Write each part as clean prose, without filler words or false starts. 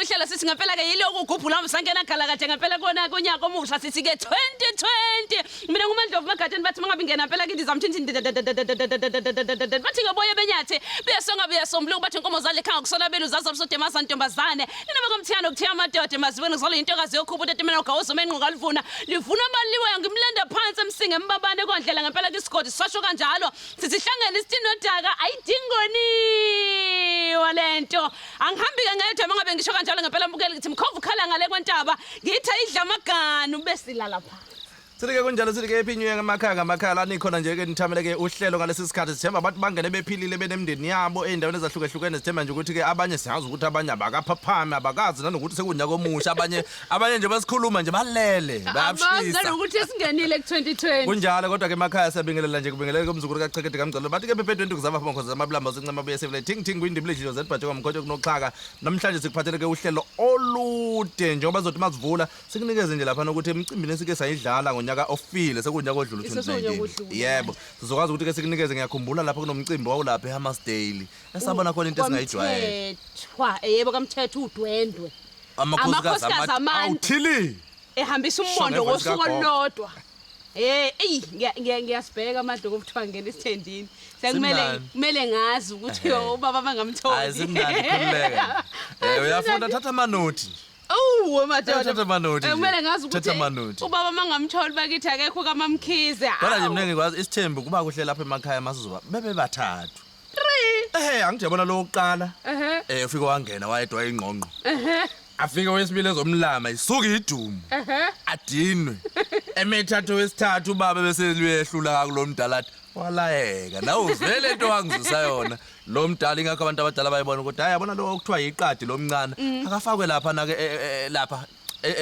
uhlelo sithi ngempela ke yiloku ugubhu lami sangena khala kade ngempela kona kunyaka omusha sithi ke 2020 mina nguMandlovu magadeni bathi mangabe ingena phela kithi zamthinthi bathi ngeboye benyathi beyasonga beyasombuluka bathi inkomo zale khanga kusona belu zazabusode mazantombazane nina bakomthiyana ukuthiya amadoda mazibone ngizolo intokazi yokhupha utetemena ugawuzo menqoka livuna amaliwe ngimlanda phansi emsinge embabane kondlela ngempela kisigodi sasho kanjalo sizihlangene isithini nodaka ayidingoni walento angihambi ke ngedwa mangabe ngisho kanjalo ngempela mbukeli ngithi mkhova ukhala ngale kwentaba ngithi ayidla amaganu bese lala phansi Sike kunjalo sithi ke ephinywe ngamakhaya lani khona nje ke nithamele ke uhlelo ngalesi sikhathi sithemba abantu bangene bephilile benemndeni yabo eindaweni ezahlukehlukene sithemba nje ukuthi ke abanye siyazi ukuthi abanye abakaphaphami abakazi nanokuthi sekunyaka omusha abanye nje basikhuluma nje balele bayabshisa ukuthi singenile ku2020 kunjalo kodwa ke emakhaya siyabingelela nje kubingelela komzukulu kaChekede kaMgcolo bathi ke bephethwe kuzama phongo zamabulamba zincema buye sevele ting kwindibile idlilo zetibhaje kwamkhotho kunoxhaka namhlanje sikuphathele ke uhlelo olude njengoba zothi mazivula sikunikeze nje lapha nokuthi emcimbini esike sayidlala ngonyaka ofile sekunyaka odlula 2019 yebo sizokwazi ukuthi ke sikunikeze ngiyakhumbula lapha kunomcimbi wawulapha eHammersdale esabona khona into esingayijwayele yebo kamthetho udwendwe amakhosikazi awuthili ehambisa umbondo ngosuku olulodwa ngiyasibheka amadoko okuthiwa ngena isithendini sekumele ngazi ukuthi ubaba bangamtholi hayi simnandi khululeka uyafunda thatha amanothi madoda kumele ngazi ukuthi ubaba mangamtholi bakithi akekho kamamkhize kodwa nje mina ngikwazi isithembu kuba kuhle lapha emakhaya masizoba bebe bathathu 3 angijabona lo oqala ufika wangena wayedwa ingqongqo afike wesibili ezomlama isuka idumo adinwe emethathu wesithathu ubaba bese luyehlula kulomdala walayeka nawe uzwele into wangizisa yona lo mdala ingakho abantu abadala bayibona ukuthi hayi yabona lo okuthiwa yiqadi lomncane akafakwe lapha na ke lapha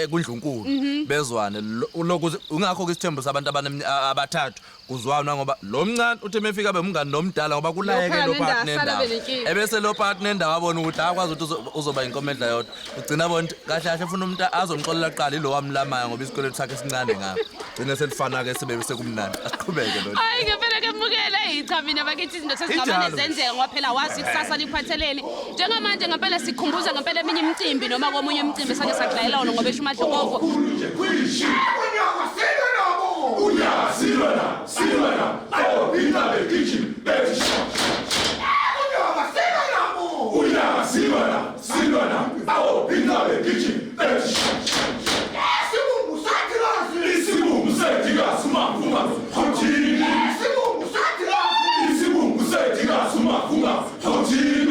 kundlunkulu bezwane lokho ungakho ke isithembu sabantu abathathu kuzwana ngoba lo mncane uthi mefika bemngani nomdala ngoba kulayeke lo partner ndawo ebese lo partner ndawo abona ukuthi akwazi ukuthi uzoba inkomedla yodwa ugcina bona kahle kahle ufuna umuntu azomxolela qala ilo wamlamayo ngoba isikole sakhe sincane ngapha gcina selifana ke sibe sekumnandi asiqhubeke lo hayi ngempela ke mbukele cha mina bakithi izinto sezingamane zenzeka ngoba phela wazi kusasa liphathelene njengamanje ngempela sikhumbuza ngempela eminye imicimbi noma komunye umcimbi sake sadlayela wona ngoba esho uMadlokovo Silwana, oh, pina the kitchen, let's Silwana, oh, pina the kitchen, let's Isimu Satika Suma, Hotini, Isimu Satika Suma, Hotini,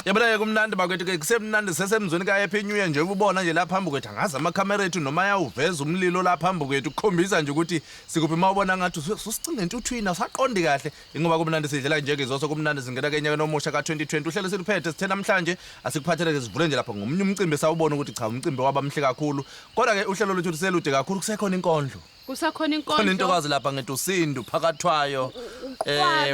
Yabona kumnandi bakwethu ke kusemnandi sesemzweni ka Happy New Year nje ubona nje lapha phambi kwethu angazi amakhamera ethu noma yawuveza umlilo lapha phambi kwethu ukukhombisa nje ukuthi sikuphi mawubona ngathi usicinga entuthwini awusaqondi kahle ingoba kumnandi sidlela nje ke zoso kumnandi singena ke enyakeni omusha ka 2020 uhlelo siliphethe sithe namhlanje asikuphathele ke sivule nje lapha ngomunye umcimbi sawubona ukuthi cha umcimbi wabamhle kakhulu kodwa ke uhlelo lethu selude kakhulu kusekhona inkondlo kusakhona khona inkondlo intokazi lapha ngetusindu phakathwayo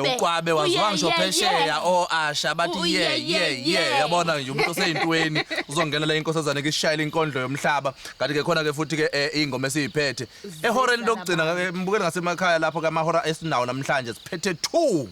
uqwabe waziwa ngisho phesheya Asha bathi ye yabona nje umuntu oseyintweni uzongena inkosazane ke ishayile inkondlo yomhlaba kanti ke khona ke futhi ke ingoma esiyiphethe ehoreni lokugcina ke mbukele ngasemakhaya lapho kamahora esinawo namhlanje siphethe 2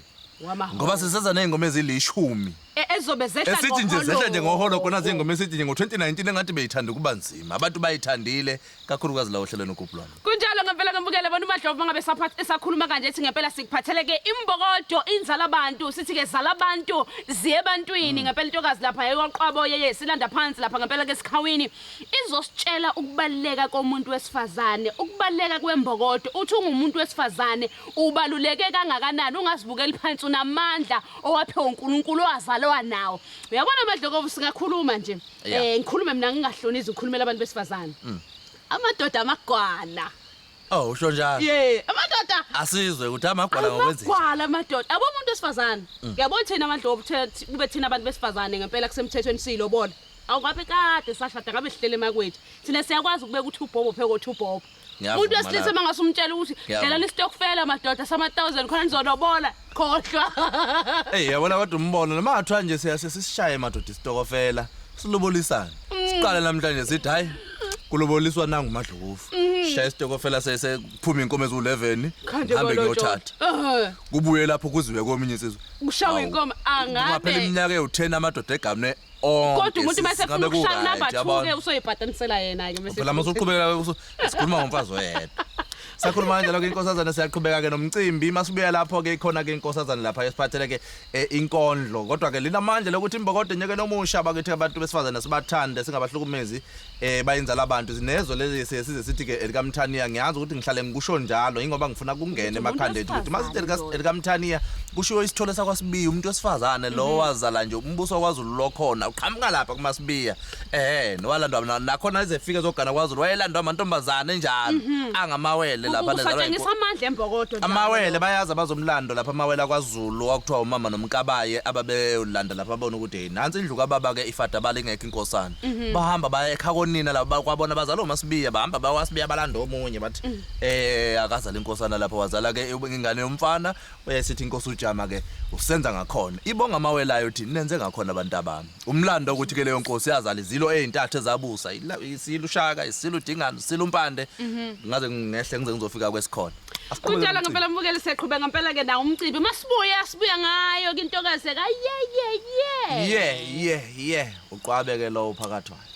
ngoba siseza nezingoma ezilishumi ezobe zehla esithi nje zehla nje ngoholo khona izingoma esithi nje ngo2019 engathi beyithanda kuba nzima abantu bayithandile kakhulukazi la ohlelweni uGubhulwane kunjalo ngempela ngembukele bona uMadlovu mangabe esakhuluma kanje ethi ngempela sikuphathele ke imbokodo inzala abantu sithi ke zala abantu ziye ebantwini ngempela intokazi lapha yeqwabo yeye silanda phansi lapha ngempela ke sikhawini izositshela ukubaleka komuntu wesifazane ukubaleka kwembokodo uthi ungumuntu wesifazane ubaluleke kangakanani ungazibukeli phansi unamandla owaphe uNkulunkulu wazalwa nawo uyabona Madlovu singakhuluma nje ngikhulume mina ngingahlonizi ngikhulumela abantu besifazane amadoda amagwala usho njalo amadoda asizwe ukuthi amagwala ngokwenzeka amagwala amadoda abo umuntu wesifazane ngiyabona thina Madlovu kube thina abantu besifazane ngempela kusemthethweni siyilobola awukabe kade sashada ngabe sihlele emakwethu thina siyakwazi ukubeka uthi ubhobo pheko uthi ubhobo umuntu wesilisa mangasumtshela ukuthi dlala isitokfela madoda sama1000 khona nizolobola khohlwa yabona kodwa umbono noma ngathiwa nje sisishaye madoda isitokofela silobolisana siqale namhlanje sithi hayi kuloboliswa nangu Madlovu shaya isitokofela sekuphuma inkomo ezi11 hambe ngiyothatha kubuye lapho kuziwe kominye isizwe kushawa inkomo angabe ngaphela iminyaka ewu10 amadoda egamne kodwa umuntu masefuna ukushaya number 2 ke usoyibhadanisela yena ke phela masuqhubeka sikhuluma ngomfazi oyedwa sakhuluma kanjalo ke inkosazana siyaqhubeka ke nomcimbi masibuya lapho ke ikhona ke inkosazana lapha esiphathele ke inkondlo kodwa ke linamandla lokuthi imbokodo nyeke nomusha bakithi abantu besifazana sibathande singabahlukumezi bayenza labantu sinezo lezi size sithi ke elikamthaniya ngiyazi ukuthi ngihlale ngikusho njalo ingoba ngifuna kungene emakhanda ethu ukuthi masithi elikamthaniya kushiwo isithole sakwasibiya umuntu wesifazane lo wazala nje umbuso kwaZulu lokhona uqhamuka lapha kuMasibiya nowalandwa nakhona izefika zogana kwaZulu wayelandwa amantombazane njalo angamawele lapha nezalwa amandla embokodo amawele bayazi abazomlando lapha amawele kwaZulu wakuthiwa umama nomkabaye ababelanda lapha babona ukuthi nansi indlu kababa ke ifada balingekho inkosana bahamba baya ekhakonina lapha kwabona bazalo Masibiya bahamba bawaSibiya balanda omunye bathi akazala inkosana lapha wazala ke ingane yomfana uyesithi inkosi ujama ke usenza ngakhona ibonga amawelayo uthi nenze ngakhona abantu abami umlando ukuthi ke leyo nkosi yazala izilo ezintathu ezabusa isilo ushaka isilo udingana isilo umpande ngaze ngehle ngizofika kwesikhona kunjalo ngempela mbukeli siqhubeka ngempela ke nawo umcimbi masibuya ngayo ke intokazi ka ye uqwabeke lo phakathi wayo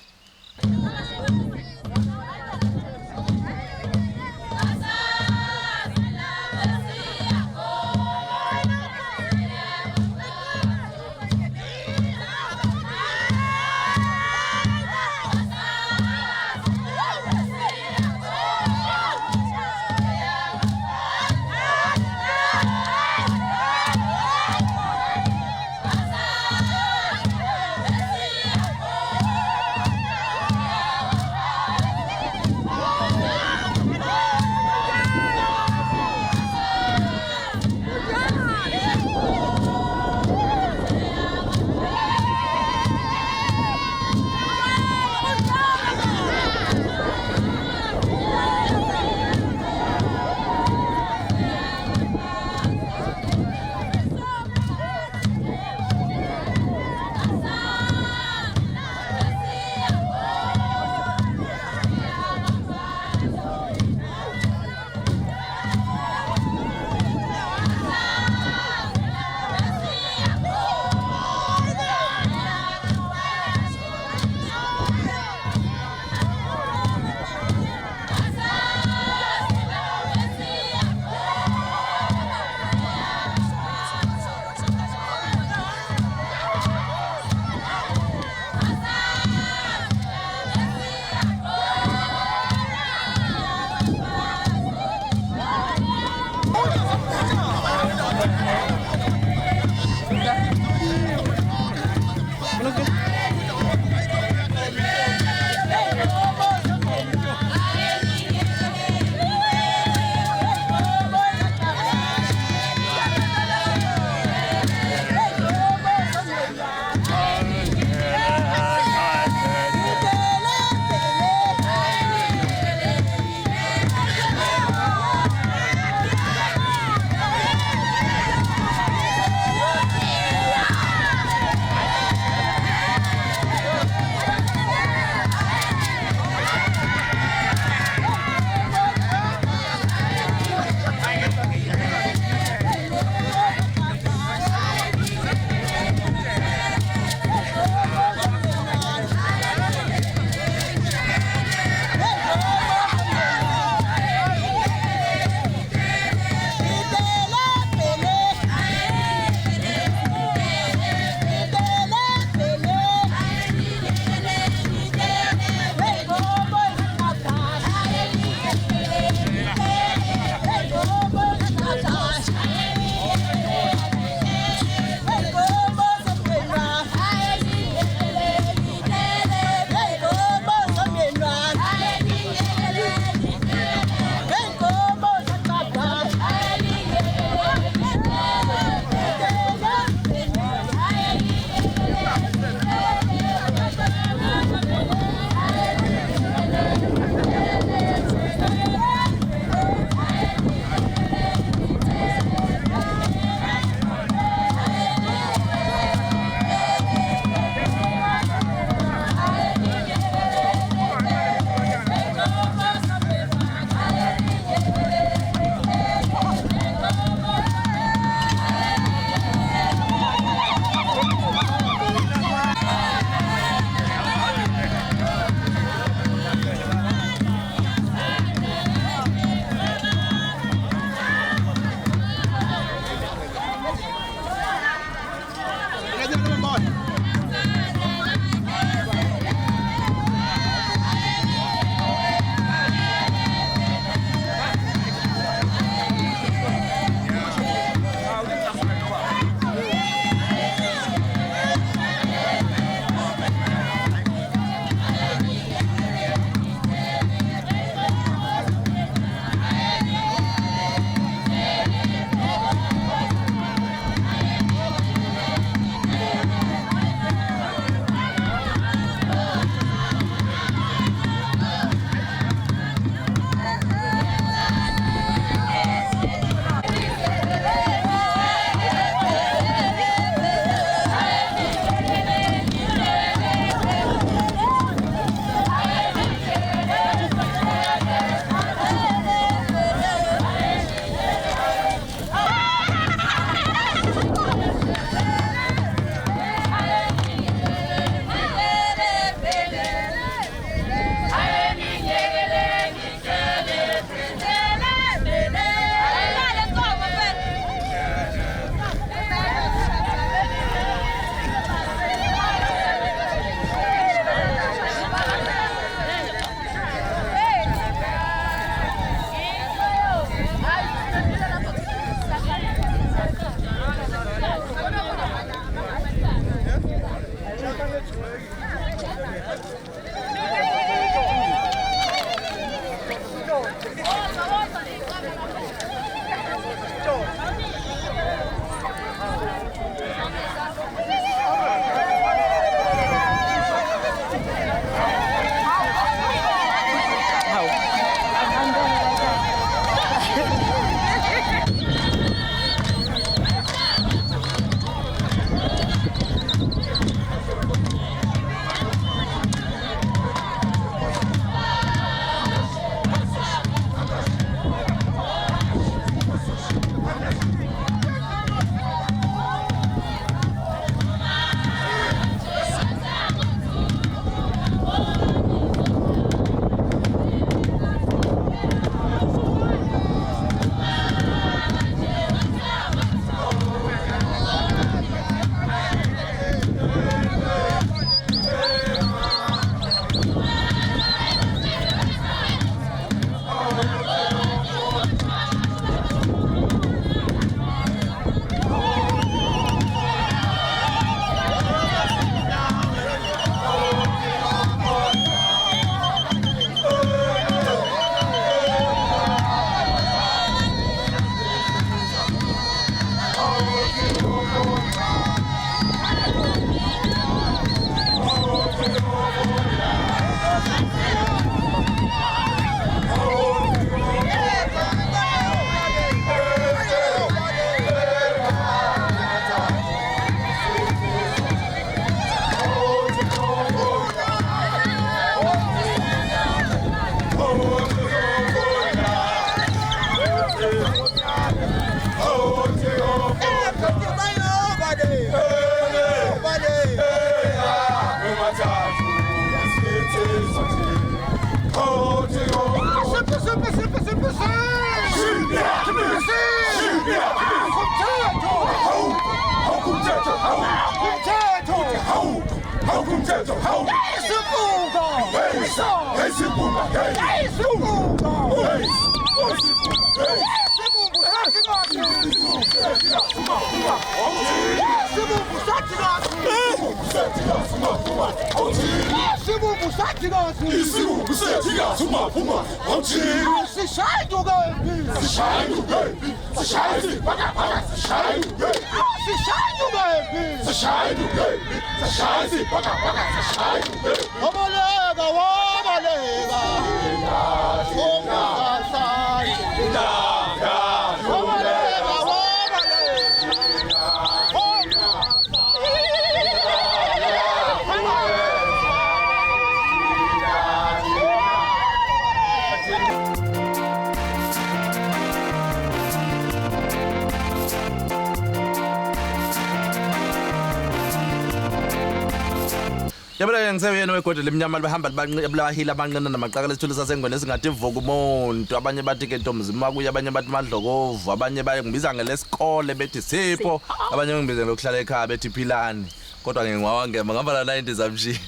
Yabona ngisebeyena wegodle lemnyama libahamba libahila abanqena namaqakala esithule sasengwene esingathi vuka umuntu abanye bathi ke ntomzima kuye abanye bathi madlokovu abanye baye ngibiza ngelesikole bethi Sipho abanye ngibiza ngokuhlala ekhaya bethi Philani kodwa ngingawangema ngamba la 90 zamshini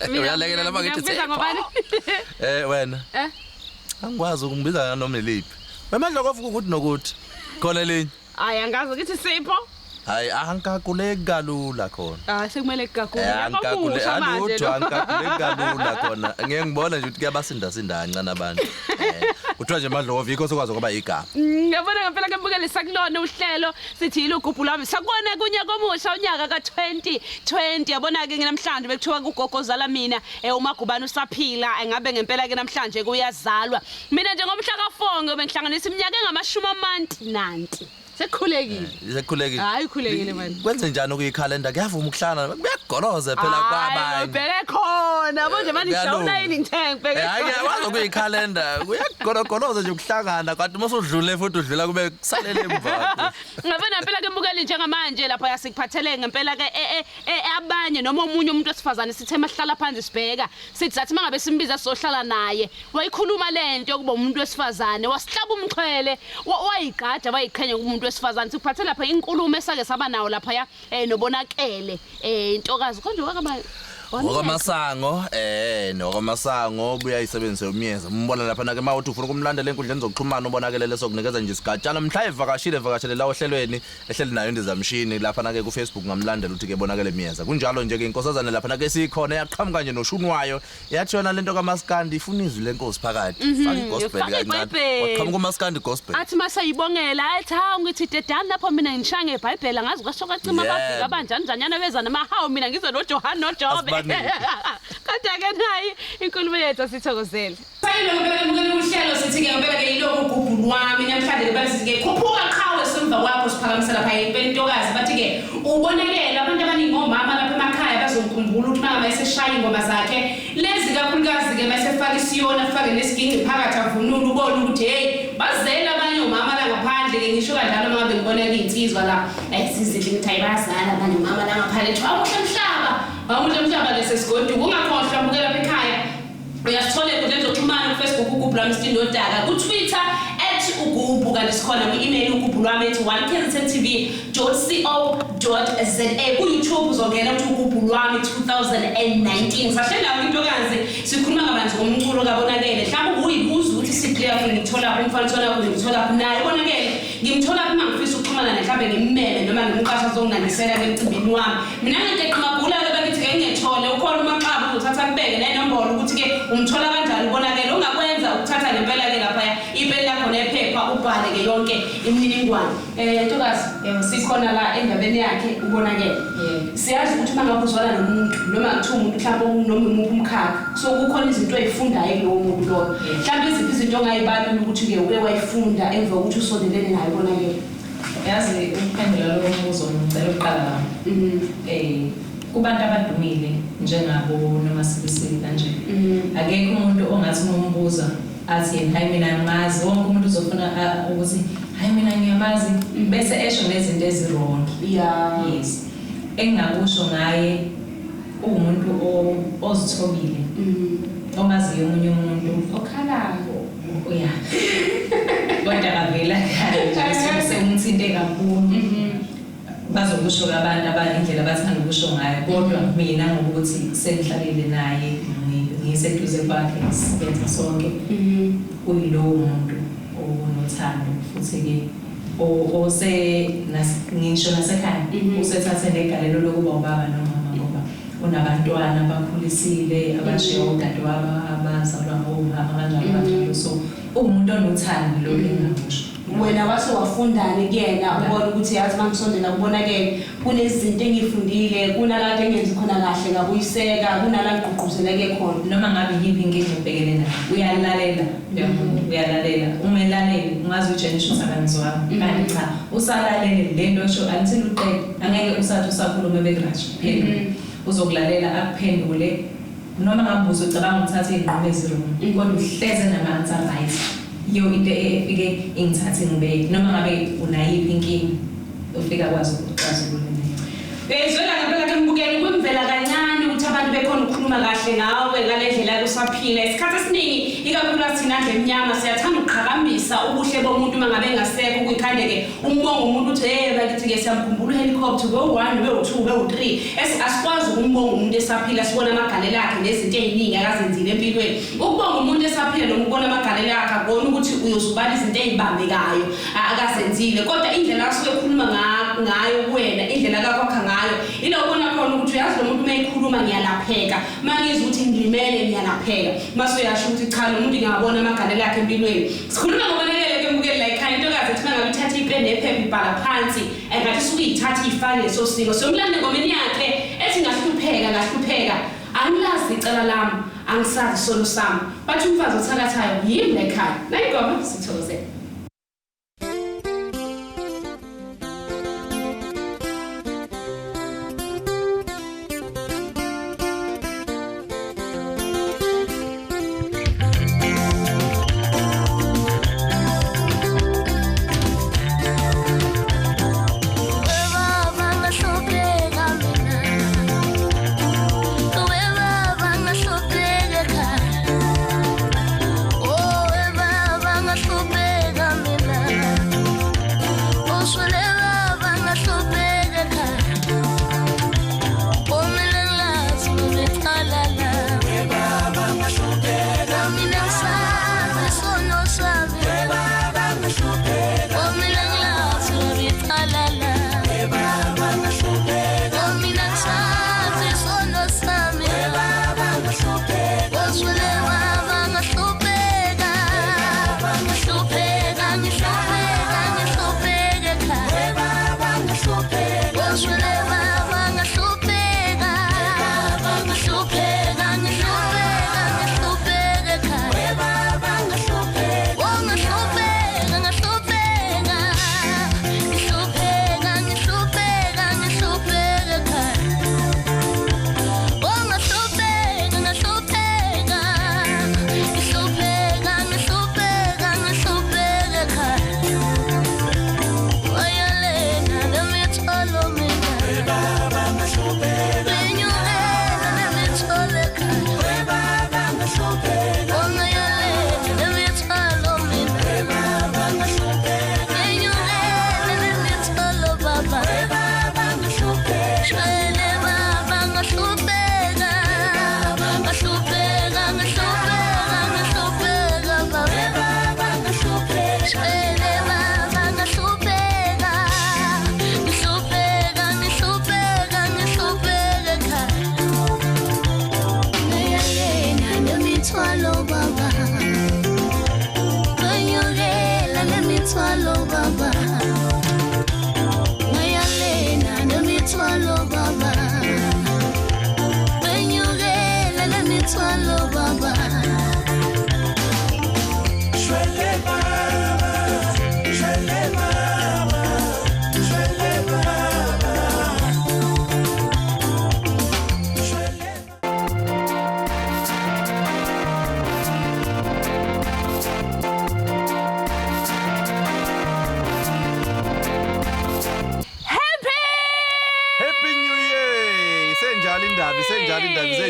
uyalekela lapha ngithi Sipho wena angikwazi ukungibiza noma neliphi wemadlokovu ukuthi nokuthi khona linye hayi angazi ukuthi Sipho hayi angikakuleki kalula khona sekumele kakhulu angikakuleki kalula khona ngeke ngibona nje ukuthi kuyabasinda kancane abantu kuthiwa nje madlovu yikho sokwazi ngoba igama ngiyabona ngempela kembukele sakulona uhlelo sithi Ugubhu Lwami sakubona kunyaka omusha unyaka ka2020 yabona ke namhlanje bekuthiwa kugogozala mina umagubani usaphila engabe ngempela ke namhlanje kuyazalwa mina njengomhla ka4 ngobe ngihlanganisa iminyaka engama90 Sekukhulekile hayi ukhulekile manje kwenze njani ukuyikhalenda kuyavuma ukuhlana kuyagoloza phela kwabanye ubheke khona yabo nje manje ngishawuna yini ngithenge hayi ngiyakwazi ukuyikhalenda kuyagoloza nje ukuhlangana kanti mase udlule futhi udlula kube kusalele emva ngabona ngempela ke mbukeli njengamanje lapha yasikuphathele ngempela ke abanye noma omunye umuntu wesifazane sithe mahlala phansi sibheka sithi sathi mangabe simbiza sohlala naye wayikhuluma lento yokuba umuntu wesifazane wasihlaba umxhwele wayigada wayiqhenya kumuntu wesifazane sikuphathe lapha inkulumo esake saba nawo lapha ya nobonakele intokazi konje wakaba Nokwamasango buya isebenzise umyeza umbona lapha na ke mawuthi ufuna ukumlandela enkundleni zokuxhumana ubonakele lesokunikeza nje isigatshana mhla evakashile la ohlelweni ehleli nayo indizamshini lapha na ke ku Facebook ngamlandela uthi ke bonakele imyeza kunjalo nje ke inkosazana lapha na ke sikhona yaqhamuka nje noshunwayo yathi yona lento kaMaskandi ifuna izwi lenkosi phakathi faka igospel kancane waqhamuka uMaskandi gospel athi masayibongela athi ha ngithi dedani lapho mina ngisha ngeBhayibheli angazi kwashoka cima abafika abanjani njanyana beza namahawu mina ngize noJohn noJobe kodwa ke nayi inkulumo yethu sithokozele sayilo ngibekele uhlelo sithi ke ngibeka ke yiloko Ugubhu Lwami namhlanje bese ke khuphuka qhawe semva kwakho siphakamisa lapha ipentokazi bathi ke ubonekela abantu abaningi omama lapha emakhaya bazomkhumbula ukuthi mama eseshaya ingoma zakhe lezi kakhulukazi ke masefaka isiyona afake nesiginci phakathi avunula ubona ukuthi hey bazela abanye omama la ngaphandle ke ngisho kanjalo mangabe ngibona insizwa la sizidla imthayi bazala abanye omama la ngaphandle ethi awuhle mhlaba lesesigodwa ungakhohlwa bukela lapha ekhaya uyasithola enkundleni zokuxhumana ku-Facebook Ugubhu Lwami Stindodaka ku-Twitter @Ugubhu kanti sikhona ku-email ugubhulwami@1kztv.co.za ku-YouTube uzongena ukuthi Ugubhu Lwami 2019 sahlela intokazi sikhuluma kabanzi ngomculo kabonakele mhlawumbe uyibuza ukuthi siplayer ngithola umfana ngithola naye bonakele ngimthola uma ngifisa ukuxhumana mhlawumbe ngimmele noma ngimqasha zonginganisela emcimbini wami mina ngiqhaqhula ke bakithi ke ngiyethole ukhona uMaqaba uzothatha kubeke nenombolo ukuthi ke umthola kanjani ubonakele ungakwenza ukuthatha ngempela ke lapha ipeni lakho nephepha ubhale ke yonke imininingwane ntokazi sikhona la endabeni yakhe ubonakele siyazi ukuthi mangakuzwana nomuntu noma kuthiwa umuntu mhlawumbe noma umuphi umkhakha so kukhona izinto ezifundayo kulowo muntu loyo mhlawumbe iziphi izinto ongayibali ukuthi ke uke wayifunda emva kokuthi usondelene naye ubonakele yazi ukuphendula lo mbuzo ngicela uqala kubantu abadumile njengabo noma sibiseli kanje akekho umuntu ongathi umbuza athi hayi mina ngimazi wonke umuntu uzofuna ukuthi hayi mina ngiyamazi bese esho nezinto ezirong yes engakusho ngaye umuntu ozithobile omaziyo umunye umuntu okhalayo uya kodwa kavela kanje sengithinte kakhulu bazokusho abantu indlela abathanda ukusho ngayo kodwa mina ngokuthi sengihlalile naye ngiseduze kwakhe sisebenza sonke kuyilowo muntu onothando futhi-ke ngisho nasekhaya usethathe negalelo lokuba ubaba nomama ngoba unabantwana abakhulisile abashiya odade wabo abazalwa ngomama kanjalo so umuntu onothando lokho engakusho. Wena wase wafundani kuyena ubona ukuthi yazi mangisondela kubonakele kunezinto engifundile kunalapho engenzi khona kahle ngakuyiseka kunala ngigqugquzeleke khona noma ngabe yiphi inkinga ubhekene nayo uyalalela uyalalela umelaleli ungazi ujenisha usakanizo wami kanti cha usalalele lento osho until uqede angeke usathi usakhuluma bekrash uzokulalela akuphendule noma ngabe uzocabanga ukuthatha izinqumo ezirong kodwa uhleze nama-answer right yo into efike ingithathe ngibeke noma ngabe unayiphi inkinga ufika kwazi ukuxazulula. Bezwela ngempela ke ngibukela kwimvela kancane ukuthi abantu bekhona ukukhuluma kahle ngawe ngale ndlela usaphila isikhathi esiningi ikakhulukazi thina nje emnyama siyathanda ukuqhakambisa ubuhle bomuntu uma ngabe engasekho kuyikhandeke umbongo umuntu uthi bakithi ke siyamkhumbula uhelicopter be-1 be-2 be-3 asikwazi ukumbonga umuntu esaphila sibona amagalelo akhe nezinto eziningi akazenzile empilweni ukubonga umuntu esaphila noma ukubona amagalelo akhe akubona ukuthi uyozubala izinto ezibambekayo akazenzile kodwa indlela asuke ekhuluma ngayo kuwena indlela akakwakha ngayo ilo ubona khona ukuthi uyazi lo muntu mayikhuluma ngiyalapheka mangizwe ukuthi ngilimele ngiyalapheka mase uyasho ukuthi cha lo muntu ngiyabona amagalelo akhe empilweni sikhuluma ngobonelele ke mbukeli la ekhaya intokazi ethi ngabe ithatha ipen nephepha ibhala phansi engathi suke ithatha ifane leso siko somlande ngomeni yakhe ethi ngahlupheka angilazi icala lami angisazi isono sami bathi umfazi othakathayo yimi la ekhaya nayigoma sithokozela. Oh,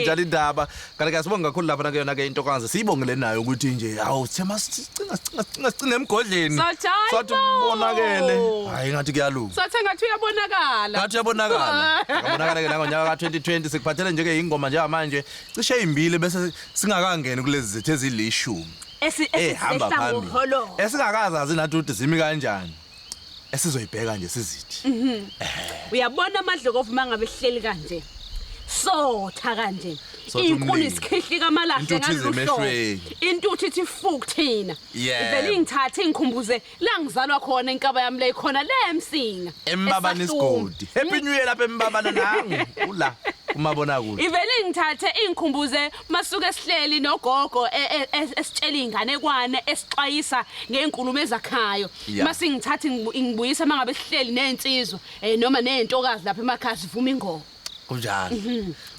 njalo indaba kanti ke sibonga kakhulu lapha nakuyona ke intokazi siyibongele nayo ukuthi nje hawu sithema sicina emgodleni sathi bonakele hayi ngathi kuyalunga Sathenga ngathi uyabonakala ngathi uyabonakala akabonakala ke la ngonyaka ka2020 sikuphathele nje ke ingoma nje manje cishe ezimbili bese singakangeni kulezi zethu ezilishumi hamba phambili esingakazazi nathi ukuthi zimi kanjani esizoyibheka nje sizithi uyabona amadlokovu mangabe ehleli kanje sotha kanje inkuni isikhihli kamalahle ngaloluhlobo intuthu ithi fuku thina ivele ingithathe ingikhumbuze la ngizalwa khona inkaba yami le khona le emsinga embabani isigodi happy new year lapha embabana nangu ula umabona kude ivele ingithathe ingikhumbuze masuke esihleli nogogo esitshela inganekwane esixwayisa ngeenkulumo ezakhayo mase ngithathe ngibuyisa mangabe sihleli nensizwa noma nezintokazi lapha emakhaya sivuma ingoma kunjalo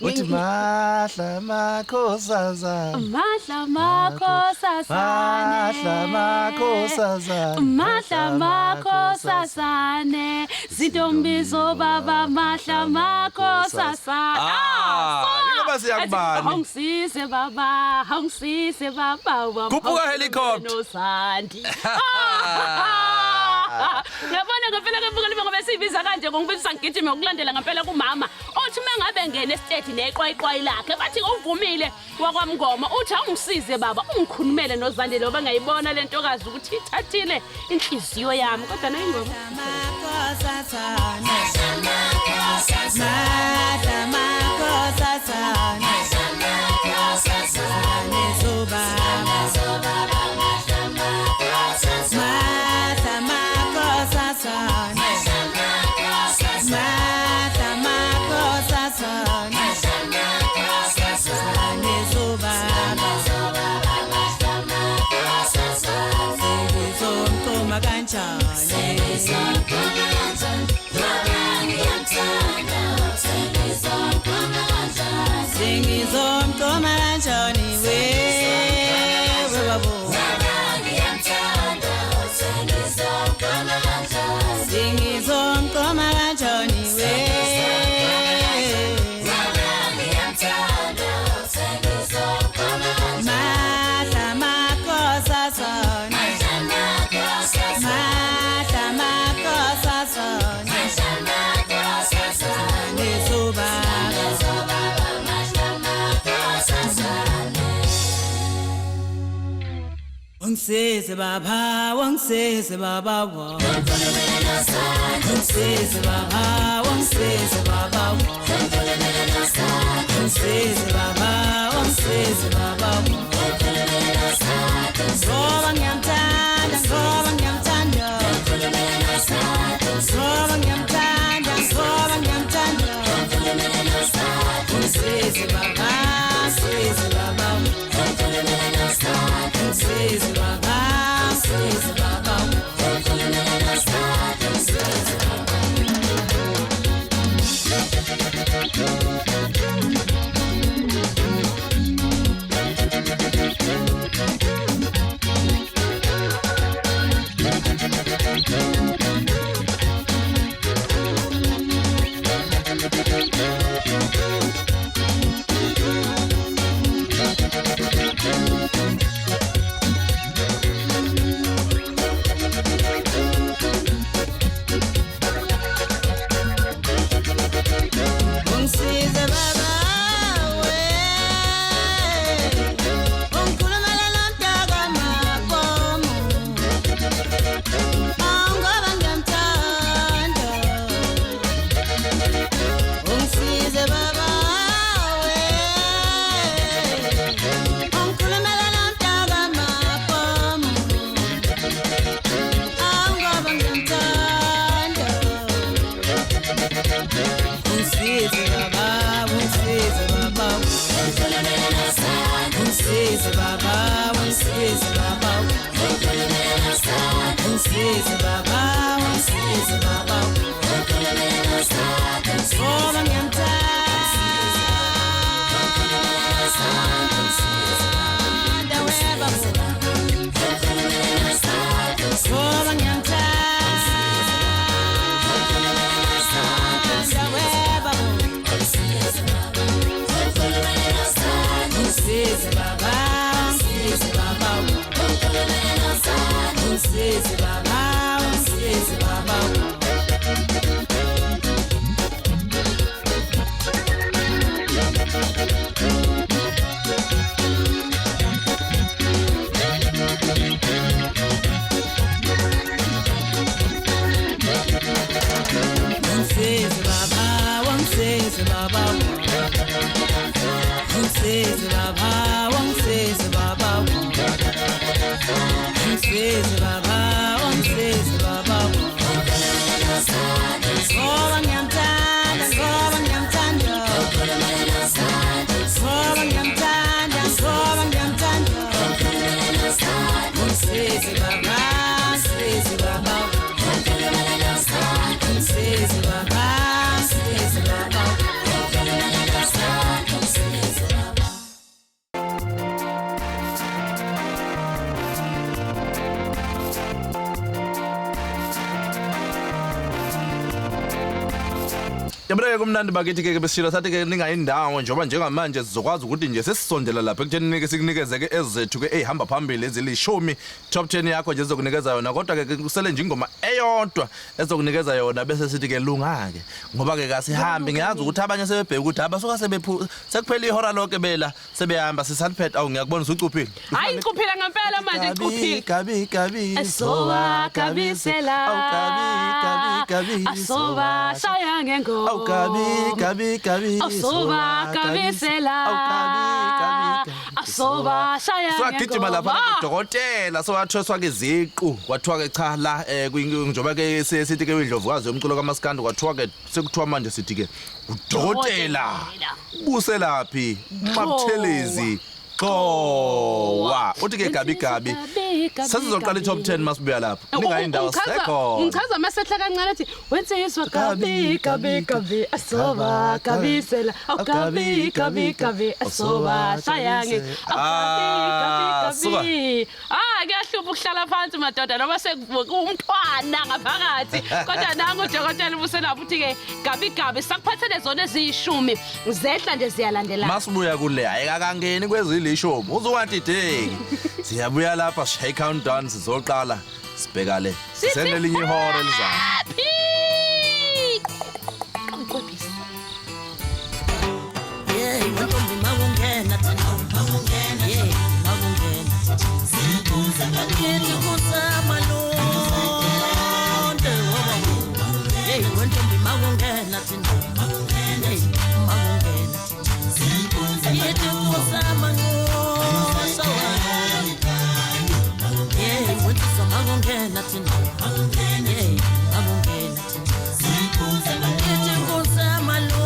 uthi mahla makhosazana mahla makhosazana mahla makhosazane zitombizo baba mahla makhosazana ingaba siyakubani hongisize baba kuphuka helicopter nosandi Ngiyabona ngempela ke mfukeli ngoba sibiza kanje ngongibisa ngigijime ngokulandela ngempela kumama othi mangabe ngene estate neqwayiqwayi lakhe bathi uvumile wakwamngoma uthi awungisize baba ungikhulumele nozandile ngoba ngayibona lentokazi ukuthi ithathile inhliziyo yami kodwa nayingoma Wangisize baba wangisize baba wangisize baba wangisize baba wangisize baba wangisize baba ngoba ngiyamthanda ngoba ngiyamthanda ngoba ngiyamthanda ngoba ngiyamthanda wangisize baba wangisize baba Says Baba, says Baba, baba, ungisize baba, ungisize baba, ungisize baba. Ngoba ngiyamthanda, ngoba ngiyamthanda, ngoba ngiyamthanda, ngoba ngiyamthanda. Ungisize baba, ungisize baba, ungisize baba, ungisize baba. Yabona kumnandi bakithi ke besishilo sathi ke ningayindawo njengoba njengamanje sizokwazi ukuthi nje sesisondela lapha ekutheni sikunikeze ke ezethu ke ehamba phambili ezilishumi top 10 yakho nje ezokunikeza yona kodwa ke kusele nje ingoma eyodwa ezokunikeza yona bese sithi ke lunga ke ngoba ke kasihambi ngiyazi ukuthi abanye sebebheka ukuthi abasuka sekuphela ihora lonke bela sebehamba sisaliphethe awu ngiyakubona usucuphile Hayi ngicuphila ngempela manje ngicuphile. Gabi Asoba kabisela. Gabi Asoba shaya ngengoma. Gabi Asoba kabisela. Asoba shaya ngengoma. Swagijima lapha kudokotela sowathweswa ke iziqu kwathiwa ke cha la njengoba ke sithi ke indlovukazi yomculo kaMaskandi kwathiwa ke sekuthiwa manje sithi ke udokotela buselaphi Mabuthelezi Qowa uthi ke Gabi sesizoqala iTop 10 masibuya lapha ningayindawo sekho Ngichaza masehla kancane ethi wensizwa Gabi asoba kabisela Gabi asoba shayange Gabi kuyahlupa ukuhlala phansi madoda noma sekuwumntwana ngaphakathi kodwa nangu udokotela ubuselapha uthi ke Gabi sakuphathele zona eziyishumi zehla nje ziyalandelana masibuya kule ayikakangeni kwezilishumi uzowathi deki siyabuya lapha shake countdown sizoqala sibheka le sendelinye ihora elizayo Yeah, wentombi mawungena thina mawungena yeah mawungena sibuza ngakithi kusama londe woba hey wentombi mawungena thina mawungena hey mawungena sibuza ngakithi kusama ngosa yeah wentombi mawungena thina mawungena hey mawungena sibuza ngakithi kusama londe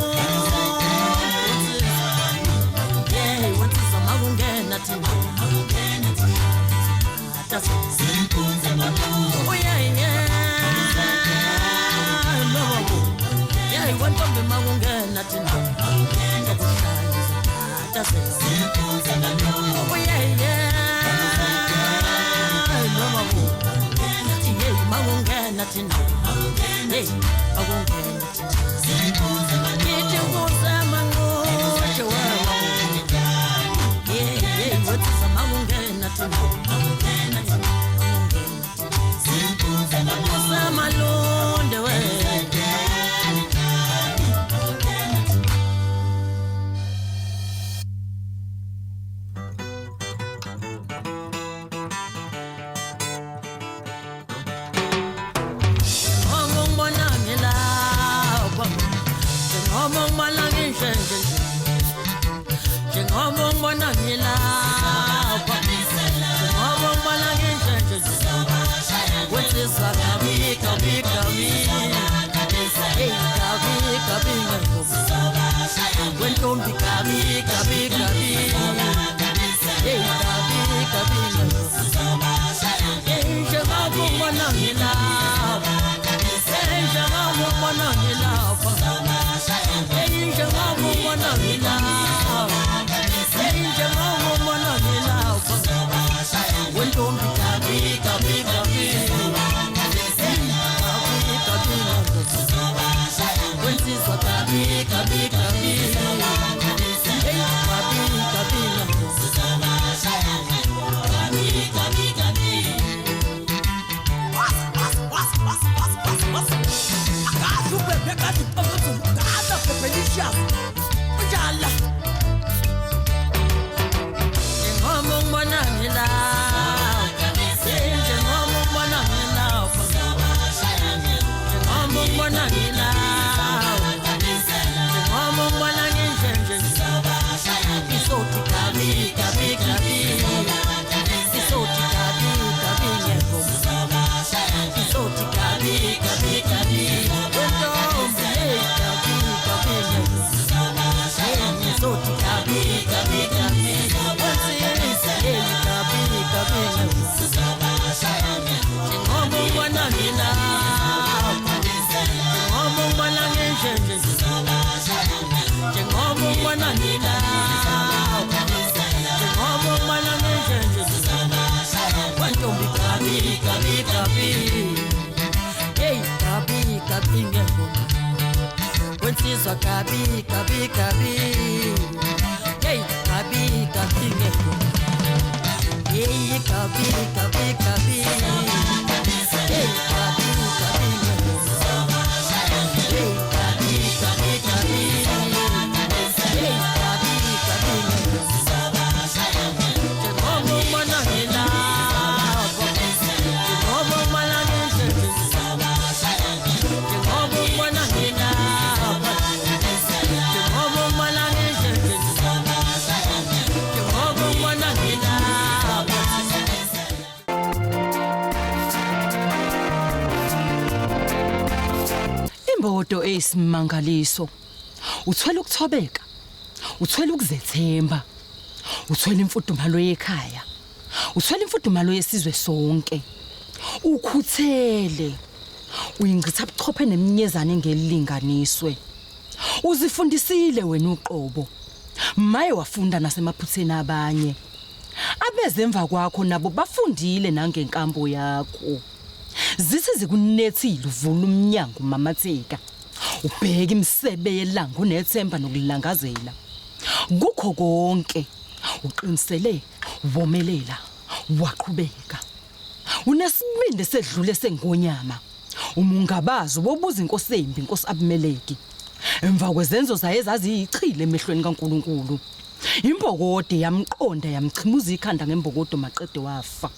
Gabi Hey, gabi ngengoma. Wensizwa gabi. Hey, gabi ngengoma. Hey, gabi. Hey, gabi ngengoma. Hey, gabi. Hey, gabi Imbodo eyisimangaliso. Uthwele ukuthobeka. Uthwele ukuzethemba. Uthwele imfudumalo yekhaya. Uthwele imfudumalo yesizwe sonke. Ukhuthele. Uyingcitha buchophe neminyezane ngelilinganiswe. Uzifundisile wena uqobo. Maye wafunda nasemaphutheni abanye. Abezemva kwakho nabo bafundile nangenkambo yakho. Zisize kunethile uvula umnyango mamatheka. Ubheka imisebe yelanga unethemba nokulangazela. Kukho konke uqinisele womelela waqhubeka. Unesibindi sedlule sengonyama. Umungabazi wobuza inkosi embi inkosi Abimeleki. Emva kwezenzo zaye zaziyichile emehlweni kaNkuluNkulu. Imbokode yamqonda yamchimuza ikhanda ngembokodo maqede wafa.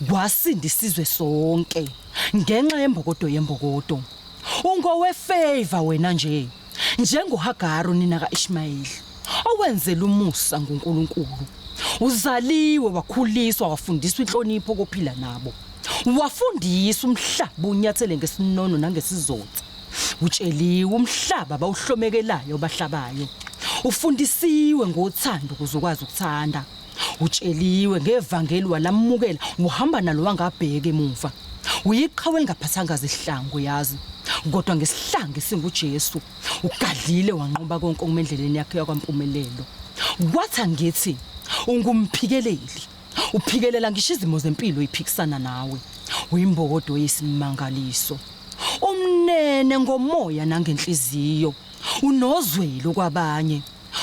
Kwasinda isizwe sonke ngenxa yembokodo. Ungowe favor wena nje. NjengoHagari nina kaIshmayeli. Owenzela umusa ngoNkulunkulu. Uzaliwe wakhuliswa wafundiswa inhlonipho kophila nabo. Wafundisa umhlaba unyathele ngesinono nangesizotha. Utsheliwe umhlaba bawuhlomekelayo bahlabayo. Ufundisiwe ngothando kuzokwazi ukuthanda. Utsheliwe ngevangeli walamukela uhamba nalo wangabheka emuva. Uyiqhawe elingaphathanga zihlangu yazi. Kodwa ngesihlangu singuJesu. Ugadlile wanqoba konke okumendleleni yakhe yakwampumelelo. Wathi ngithi ungumphikelela. Uphikelela ngisho izimo zempilo iphikisana nawe. Uyimbokodo yesimangaliso. Umnene ngomoya nangenhliziyo. Unozwelo kwabanye.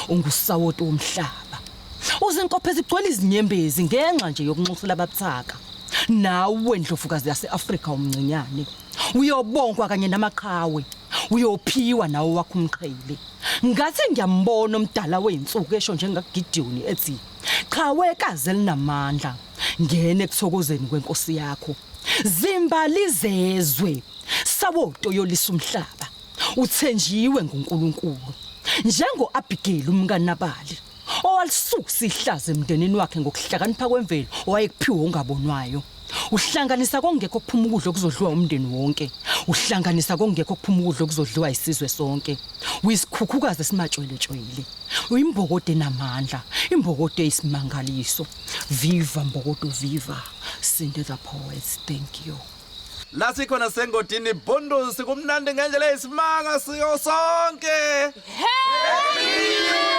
Ungusawoto womhlaba. Uzenkophe zigcwele izinyembezi ngenxa nje yokunxusela ababuthaka. Nawe ndlovukazi yaseAfrika umncinyane. Uyobongwa kanye namaqhawe. Uyophiwa nawo wakho umqhele. Ngathi ngiyambona umdala weinsuku esho njengaGideon ethi qhawekazi elinamandla ngene ekuthokozeni kwenkosi yakho. Zimbalizezwe sawoto yolisa umhlaba. Uthenjiwe nguNkulunkulu. NjengoAbigail umkaNabali owalisusa ihlazo emndenini wakhe ngokuhlakanipha kwemvelo owayekuphiwe ungabonwayo. Uhlanganisa kongekho kuphuma ukudla okuzodliwa umndeni wonke. Uhlanganisa kongekho kuphuma ukudla okuzodliwa isizwe sonke. Uyisikhukhukazi esimatshwele. Uyimbokodo enamandla, imbokodo eyisimangaliso. Viva mbokodo viva. Sinde the poets, thank you. La sikhona sengodini Bhondozi kumnandi ngendlela eyisimanga siyo sonke. Hey!